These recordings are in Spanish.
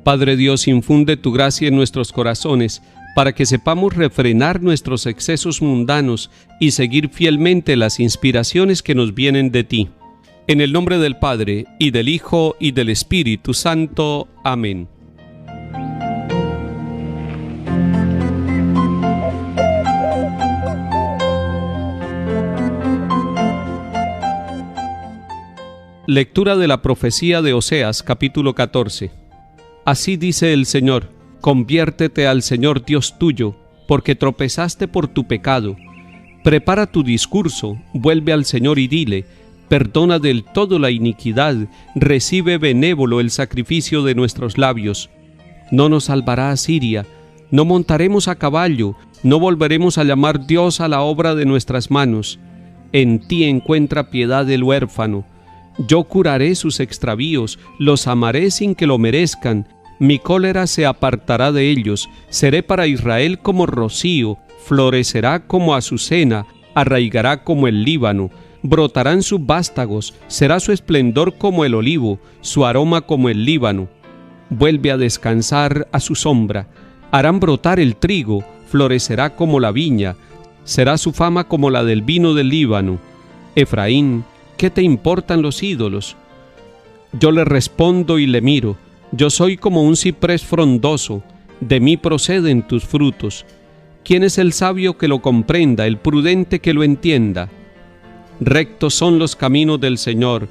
Padre Dios, infunde tu gracia en nuestros corazones, para que sepamos refrenar nuestros excesos mundanos y seguir fielmente las inspiraciones que nos vienen de ti. En el nombre del Padre, y del Hijo, y del Espíritu Santo. Amén. Lectura de la profecía de Oseas, capítulo 14. Así dice el Señor: conviértete al Señor Dios tuyo, porque tropezaste por tu pecado. Prepara tu discurso, vuelve al Señor y dile: perdona del todo la iniquidad, recibe benévolo el sacrificio de nuestros labios. No nos salvará Asiria, no montaremos a caballo, no volveremos a llamar Dios a la obra de nuestras manos. En ti encuentra piedad el huérfano. Yo curaré sus extravíos, los amaré sin que lo merezcan. Mi cólera se apartará de ellos, seré para Israel como rocío, florecerá como azucena, arraigará como el Líbano, brotarán sus vástagos, será su esplendor como el olivo, su aroma como el Líbano. Vuelve a descansar a su sombra, harán brotar el trigo, florecerá como la viña, será su fama como la del vino del Líbano. Efraín, ¿qué te importan los ídolos? Yo le respondo y le miro. Yo soy como un ciprés frondoso, de mí proceden tus frutos. ¿Quién es el sabio que lo comprenda, el prudente que lo entienda? Rectos son los caminos del Señor,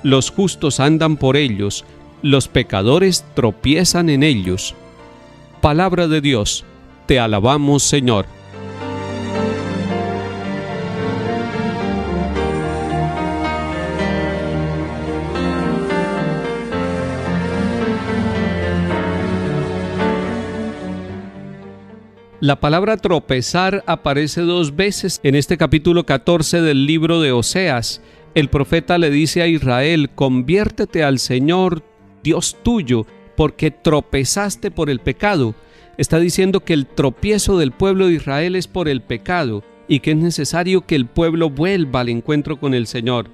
los justos andan por ellos, los pecadores tropiezan en ellos. Palabra de Dios, te alabamos, Señor. La palabra tropezar aparece 2 veces en este capítulo 14 del libro de Oseas. El profeta le dice a Israel: conviértete al Señor Dios tuyo, porque tropezaste por el pecado. Está diciendo que el tropiezo del pueblo de Israel es por el pecado y que es necesario que el pueblo vuelva al encuentro con el Señor.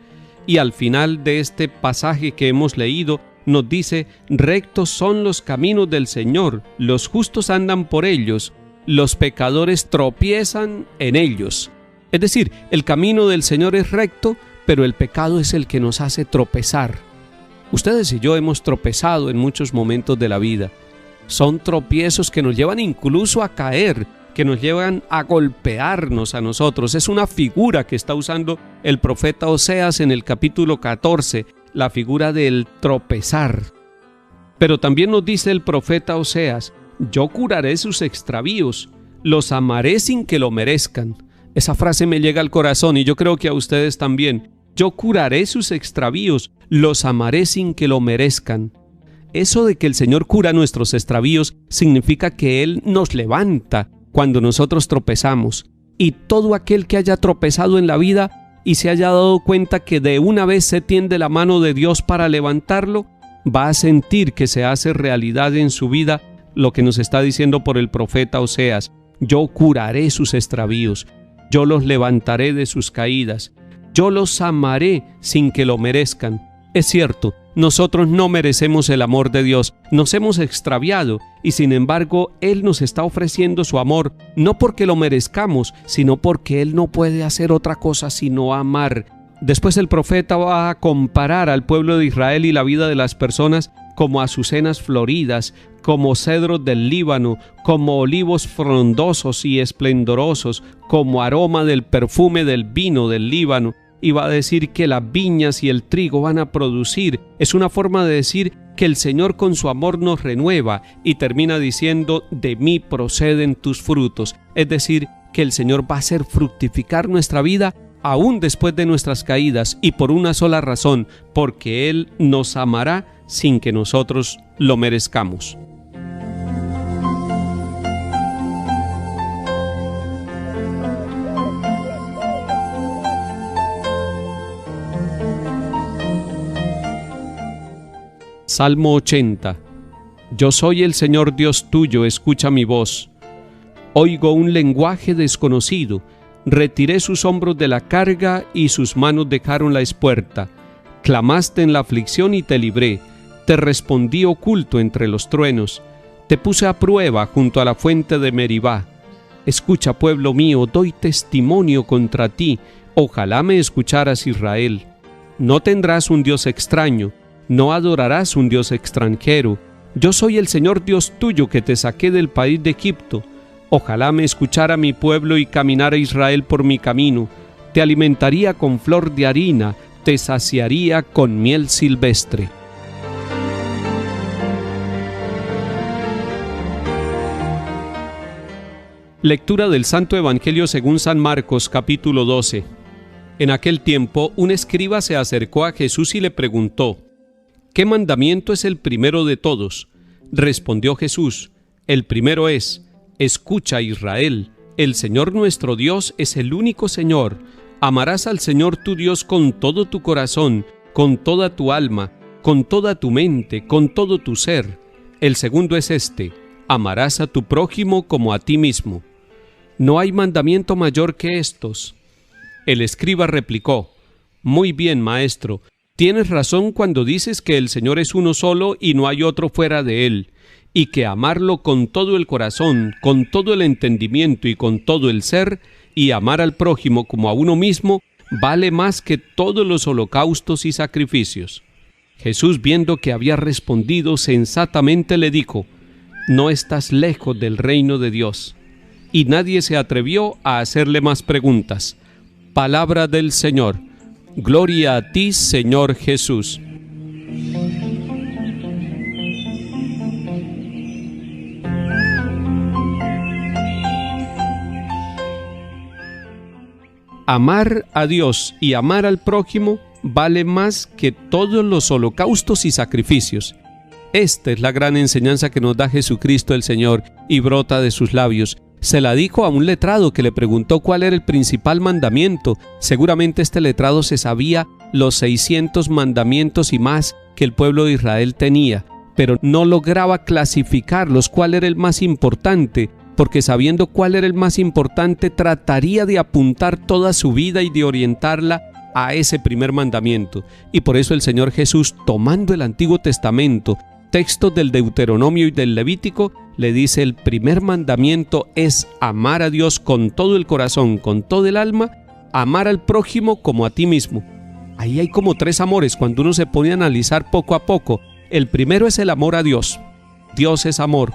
Y al final de este pasaje que hemos leído, nos dice: rectos son los caminos del Señor, los justos andan por ellos, los pecadores tropiezan en ellos. Es decir, el camino del Señor es recto, pero el pecado es el que nos hace tropezar. Ustedes y yo hemos tropezado en muchos momentos de la vida. Son tropiezos que nos llevan incluso a caer, que nos llevan a golpearnos a nosotros. Es una figura que está usando el profeta Oseas en el capítulo 14, la figura del tropezar. Pero también nos dice el profeta Oseas: yo curaré sus extravíos, los amaré sin que lo merezcan. Esa frase me llega al corazón y yo creo que a ustedes también. Yo curaré sus extravíos, los amaré sin que lo merezcan. Eso de que el Señor cura nuestros extravíos significa que Él nos levanta cuando nosotros tropezamos. Y todo aquel que haya tropezado en la vida y se haya dado cuenta que de una vez se tiende la mano de Dios para levantarlo, va a sentir que se hace realidad en su vida lo que nos está diciendo por el profeta Oseas: yo curaré sus extravíos, yo los levantaré de sus caídas, yo los amaré sin que lo merezcan. Es cierto, nosotros no merecemos el amor de Dios, nos hemos extraviado y sin embargo Él nos está ofreciendo su amor, no porque lo merezcamos, sino porque Él no puede hacer otra cosa sino amar. Después el profeta va a comparar al pueblo de Israel y la vida de las personas como azucenas floridas, como cedros del Líbano, como olivos frondosos y esplendorosos, como aroma del perfume del vino del Líbano. Y va a decir que las viñas y el trigo van a producir. Es una forma de decir que el Señor con su amor nos renueva, y termina diciendo: de mí proceden tus frutos. Es decir, que el Señor va a hacer fructificar nuestra vida aún después de nuestras caídas, y por una sola razón: porque Él nos amará sin que nosotros lo merezcamos. Salmo 80. Yo soy el Señor Dios tuyo, escucha mi voz. Oigo un lenguaje desconocido. Retiré sus hombros de la carga y sus manos dejaron la espuerta. Clamaste en la aflicción y te libré. Te respondí oculto entre los truenos. Te puse a prueba junto a la fuente de Meribá. Escucha, pueblo mío, doy testimonio contra ti. Ojalá me escucharas, Israel. No tendrás un Dios extraño, no adorarás un Dios extranjero. Yo soy el Señor Dios tuyo que te saqué del país de Egipto. Ojalá me escuchara mi pueblo y caminara Israel por mi camino. Te alimentaría con flor de harina, te saciaría con miel silvestre. Lectura del Santo Evangelio según San Marcos, capítulo 12. En aquel tiempo, un escriba se acercó a Jesús y le preguntó: ¿Qué mandamiento es el primero de todos? Respondió Jesús: El primero es: Escucha, Israel, el Señor nuestro Dios es el único Señor. Amarás al Señor tu Dios con todo tu corazón, con toda tu alma, con toda tu mente, con todo tu ser. El segundo es este: amarás a tu prójimo como a ti mismo. No hay mandamiento mayor que estos. El escriba replicó: Muy bien, maestro, tienes razón cuando dices que el Señor es uno solo y no hay otro fuera de él, y que amarlo con todo el corazón, con todo el entendimiento y con todo el ser, y amar al prójimo como a uno mismo, vale más que todos los holocaustos y sacrificios. Jesús, viendo que había respondido sensatamente, le dijo: No estás lejos del reino de Dios. Y nadie se atrevió a hacerle más preguntas. Palabra del Señor. Gloria a ti, Señor Jesús. Amar a Dios y amar al prójimo vale más que todos los holocaustos y sacrificios. Esta es la gran enseñanza que nos da Jesucristo el Señor y brota de sus labios. Se la dijo a un letrado que le preguntó cuál era el principal mandamiento. Seguramente este letrado se sabía los 600 mandamientos y más que el pueblo de Israel tenía, pero no lograba clasificarlos, cuál era el más importante, porque sabiendo cuál era el más importante, trataría de apuntar toda su vida y de orientarla a ese primer mandamiento. Y por eso el Señor Jesús, tomando el Antiguo Testamento, textos del Deuteronomio y del Levítico, le dice: el primer mandamiento es amar a Dios con todo el corazón, con todo el alma, amar al prójimo como a ti mismo. Ahí hay como 3 amores cuando uno se pone a analizar poco a poco. El primero es el amor a Dios. Dios es amor.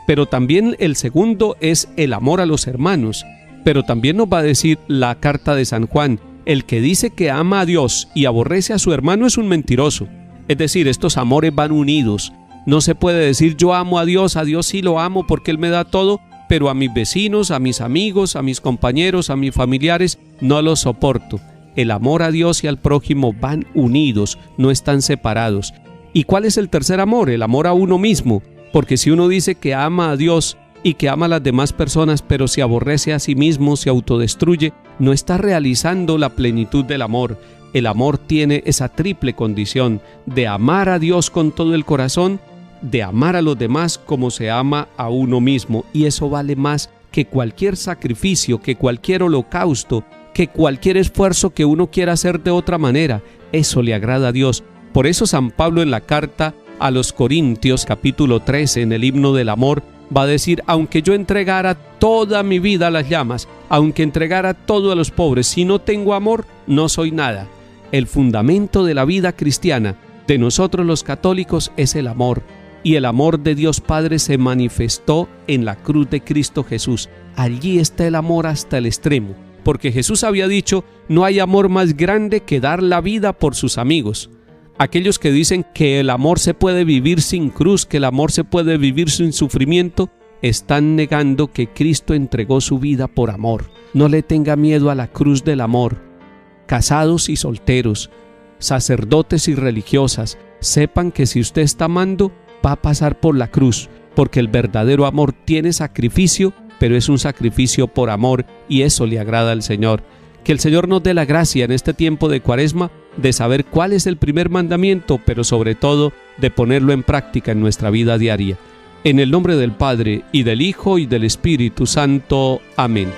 Pero también el segundo es el amor a los hermanos. Pero también nos va a decir la carta de San Juan: el que dice que ama a Dios y aborrece a su hermano es un mentiroso. Es decir, estos amores van unidos. No se puede decir yo amo a Dios sí lo amo porque Él me da todo, pero a mis vecinos, a mis amigos, a mis compañeros, a mis familiares no los soporto. El amor a Dios y al prójimo van unidos, no están separados. ¿Y cuál es el tercer amor? El amor a uno mismo, porque si uno dice que ama a Dios y que ama a las demás personas, pero se aborrece a sí mismo, se autodestruye, no está realizando la plenitud del amor. El amor tiene esa triple condición de amar a Dios con todo el corazón, de amar a los demás como se ama a uno mismo, y eso vale más que cualquier sacrificio, que cualquier holocausto, que cualquier esfuerzo que uno quiera hacer de otra manera. Eso le agrada a Dios. Por eso San Pablo en la carta a los Corintios, capítulo 13, en el himno del amor, va a decir: aunque yo entregara toda mi vida a las llamas, aunque entregara todo a los pobres, si no tengo amor, no soy nada. El fundamento de la vida cristiana, de nosotros los católicos, es el amor. Y el amor de Dios Padre se manifestó en la cruz de Cristo Jesús. Allí está el amor hasta el extremo, porque Jesús había dicho: no hay amor más grande que dar la vida por sus amigos. Aquellos que dicen que el amor se puede vivir sin cruz, que el amor se puede vivir sin sufrimiento, están negando que Cristo entregó su vida por amor. No le tenga miedo a la cruz del amor. Casados y solteros, sacerdotes y religiosas, sepan que si usted está amando, va a pasar por la cruz, porque el verdadero amor tiene sacrificio, pero es un sacrificio por amor, y eso le agrada al Señor. Que el Señor nos dé la gracia en este tiempo de Cuaresma de saber cuál es el primer mandamiento, pero sobre todo de ponerlo en práctica en nuestra vida diaria. En el nombre del Padre, y del Hijo, y del Espíritu Santo. Amén.